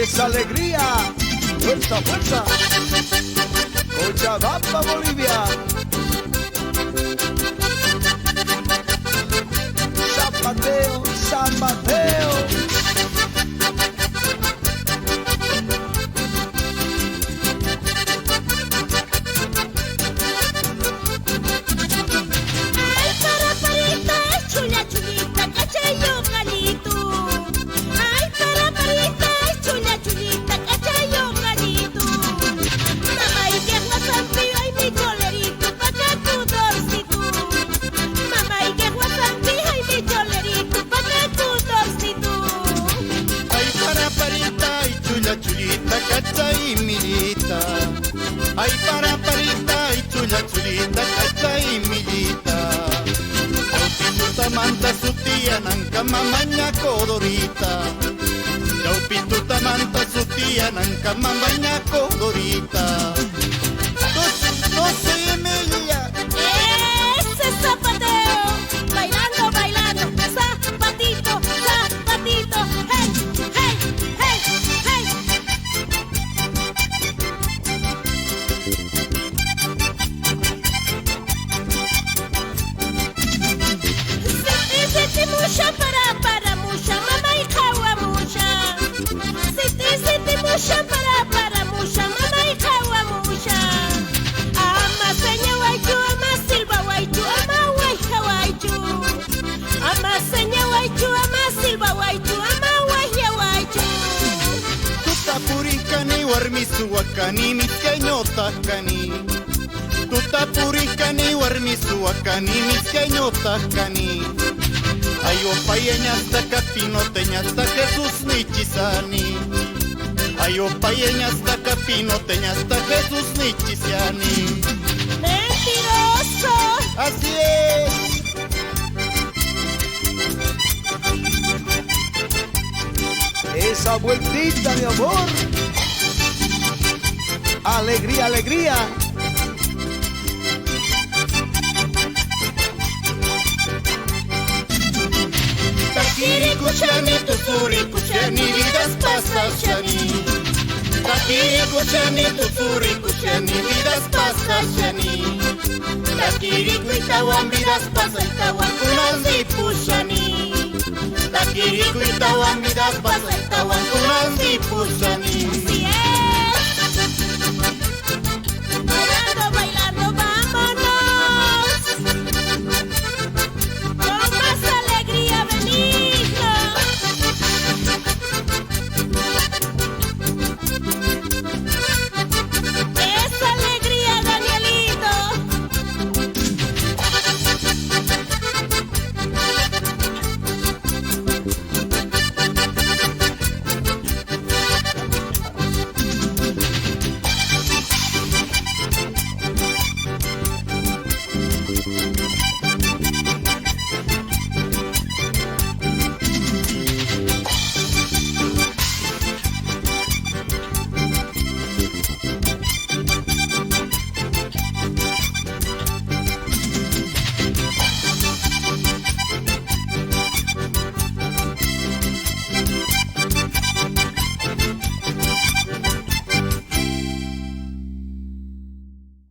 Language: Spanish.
esa alegría, fuerza, fuerza. Cochabamba, Bolivia. San Mateo, San Mateo. Chulita, cacha y milita. Ay, para parita y chulita, cacha y milita. Yaupituta manta su tía, nanca mamaña codorita. Yaupituta manta su tía, nanca mamaña codorita. 12 Emilia. Ese zapateo, bailando, bailando, zapatito, zapatito, hey, hey, hey, hey. Siti musha para musha, mama ikawa musha. Siti musha para musha, mama ikawa musha. Ama senya waichu, ama silva waichu, ama waika waichu. Ama senya waichu, ama silva waichu, ama waika waichu. Tuta purikani warmisu wakani miskeño takani. Tuta purikani warmisu wakani miskeño takani. Ayo payeñasta capinoteñasta Jesús nichisani. Ayo payeñasta capinoteñasta Jesús nichisani. Mentiroso. Así es. Esa vueltita, mi amor. Alegría, alegría. Takiri kuchani, tuturi kuchani, vidas pasas shani. Takiri kuchani, tuturi kuchani, vidas pasas shani. Takiri kuitawan, vidas pasas tawan, kunas di pushani. Takiri kuitawan, vidas pasas tawan, kunas di pushani.